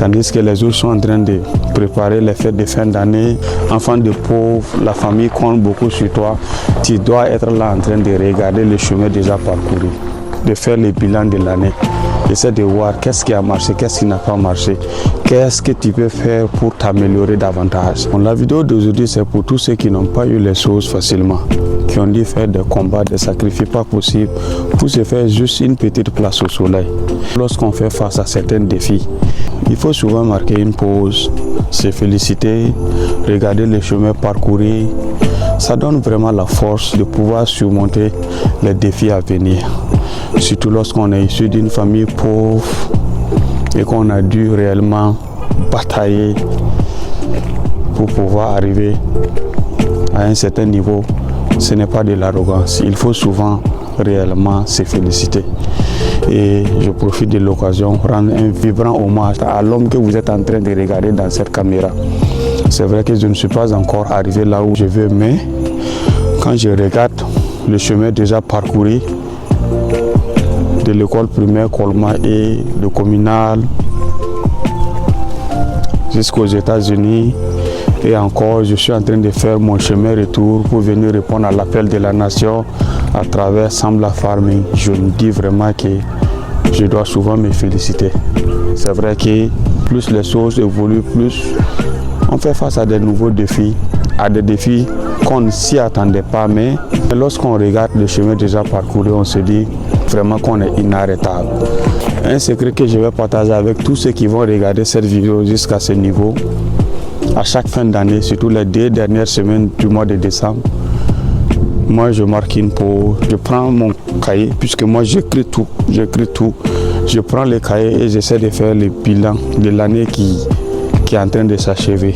Tandis que les autres sont en train de préparer les fêtes de fin d'année. Enfants de pauvres, la famille compte beaucoup sur toi. Tu dois être là en train de regarder le chemin déjà parcouru, de faire le bilan de l'année. Essaie de voir qu'est-ce qui a marché, qu'est-ce qui n'a pas marché, qu'est-ce que tu peux faire pour t'améliorer davantage. La vidéo d'aujourd'hui, c'est pour tous ceux qui n'ont pas eu les choses facilement, qui ont dû faire des combats, des sacrifices pas possibles pour se faire juste une petite place au soleil. Lorsqu'on fait face à certains défis, il faut souvent marquer une pause, se féliciter, regarder le chemin parcouru. Ça donne vraiment la force de pouvoir surmonter les défis à venir. Surtout lorsqu'on est issu d'une famille pauvre et qu'on a dû réellement batailler pour pouvoir arriver à un certain niveau. Ce n'est pas de l'arrogance, il faut souvent réellement se féliciter. Et je profite de l'occasion pour rendre un vibrant hommage à l'homme que vous êtes en train de regarder dans cette caméra. C'est vrai que je ne suis pas encore arrivé là où je veux, mais quand je regarde le chemin déjà parcouru de l'école primaire Colma et le communal jusqu'aux États-Unis, et encore je suis en train de faire mon chemin retour pour venir répondre à l'appel de la nation à travers Sambla Farming. Je me dis vraiment que je dois souvent me féliciter. C'est vrai que plus les choses évoluent, plus on fait face à des nouveaux défis, à des défis qu'on ne s'y attendait pas, mais lorsqu'on regarde le chemin déjà parcouru, on se dit vraiment qu'on est inarrêtable. Un secret que je vais partager avec tous ceux qui vont regarder cette vidéo jusqu'à ce niveau, à chaque fin d'année, surtout les 2 dernières semaines du mois de décembre, moi je marque une pause, je prends mon cahier, puisque moi j'écris tout, je prends le cahier et j'essaie de faire le bilan de l'année qui est en train de s'achever.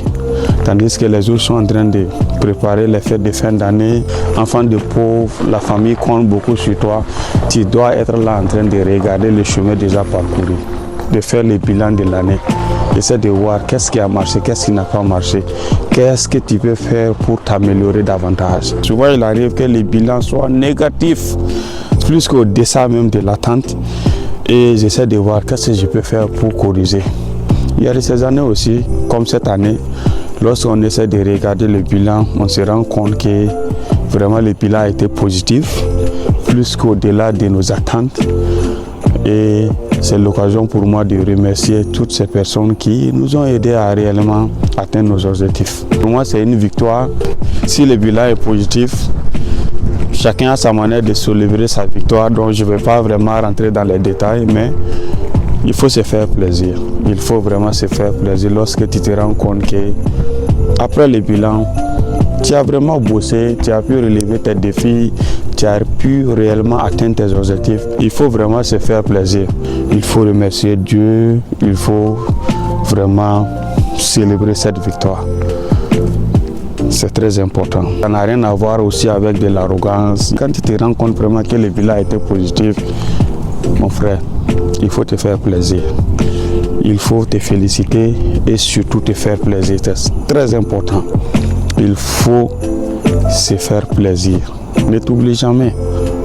Tandis que les autres sont en train de préparer les fêtes de fin d'année. Enfants de pauvres, la famille compte beaucoup sur toi. Tu dois être là en train de regarder le chemin déjà parcouru, de faire le bilan de l'année. Essaie de voir qu'est-ce qui a marché, qu'est-ce qui n'a pas marché, qu'est-ce que tu peux faire pour t'améliorer davantage. Souvent, il arrive que les bilans soient négatifs, plus qu'au-dessus même de l'attente. Et j'essaie de voir qu'est-ce que je peux faire pour corriger. Il y a de ces années aussi, comme cette année, lorsqu'on essaie de regarder le bilan, on se rend compte que vraiment le bilan a été positif, plus qu'au-delà de nos attentes. Et c'est l'occasion pour moi de remercier toutes ces personnes qui nous ont aidés à réellement atteindre nos objectifs. Pour moi, c'est une victoire. Si le bilan est positif, chacun a sa manière de célébrer sa victoire, donc je ne vais pas vraiment rentrer dans les détails, mais il faut se faire plaisir. Il faut vraiment se faire plaisir lorsque tu te rends compte que après le bilan, tu as vraiment bossé, tu as pu relever tes défis, tu as pu réellement atteindre tes objectifs. Il faut vraiment se faire plaisir. Il faut remercier Dieu, il faut vraiment célébrer cette victoire. C'est très important. Ça n'a rien à voir aussi avec de l'arrogance. Quand tu te rends compte vraiment que le bilan a été positif, mon frère, il faut te faire plaisir. Il faut te féliciter et surtout te faire plaisir. C'est très important. Il faut se faire plaisir. Ne t'oublie jamais.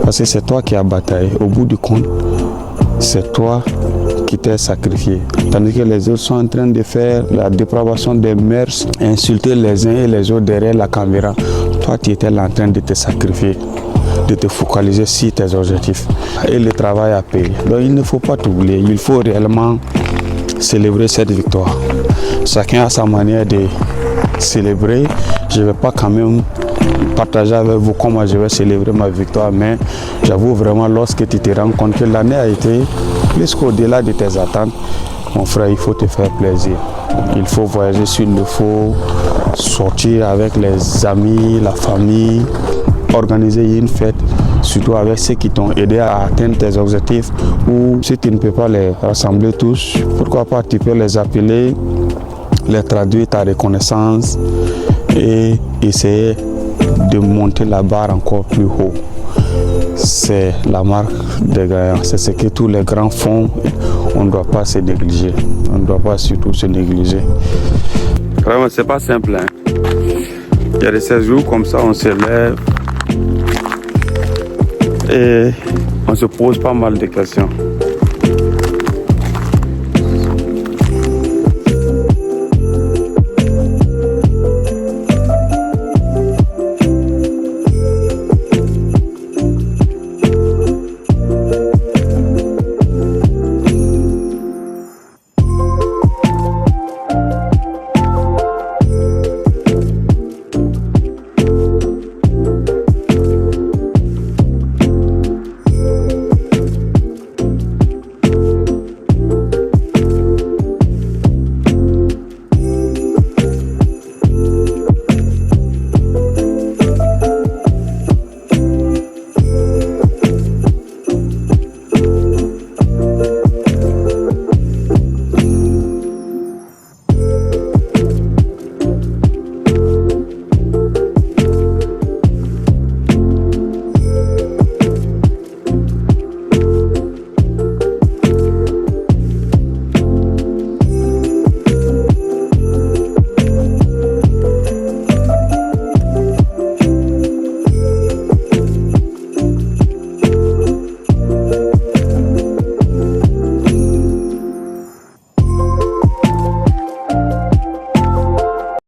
Parce que c'est toi qui as bataillé. Au bout du compte, c'est toi qui t'es sacrifié. Tandis que les autres sont en train de faire la dépravation des mœurs, insulter les uns et les autres derrière la caméra. Toi, tu étais là en train de te sacrifier, de te focaliser sur tes objectifs. Et le travail a payé. Donc il ne faut pas t'oublier. Il faut réellement célébrer cette victoire. Chacun a sa manière de célébrer. Je ne vais pas quand même partager avec vous comment je vais célébrer ma victoire, mais j'avoue vraiment lorsque tu te rends compte que l'année a été plus qu'au-delà de tes attentes, mon frère, il faut te faire plaisir. Il faut voyager s'il le faut, sortir avec les amis, la famille, organiser une fête, surtout avec ceux qui t'ont aidé à atteindre tes objectifs, ou si tu ne peux pas les rassembler tous, pourquoi pas tu peux les appeler, les traduire ta reconnaissance et essayer de monter la barre encore plus haut. C'est la marque des gagnants, c'est ce que tous les grands font. On ne doit pas se négliger, on ne doit pas surtout se négliger. Vraiment, c'est pas simple, hein? Il y a des 16 jours comme ça, on se lève et on se pose pas mal de questions.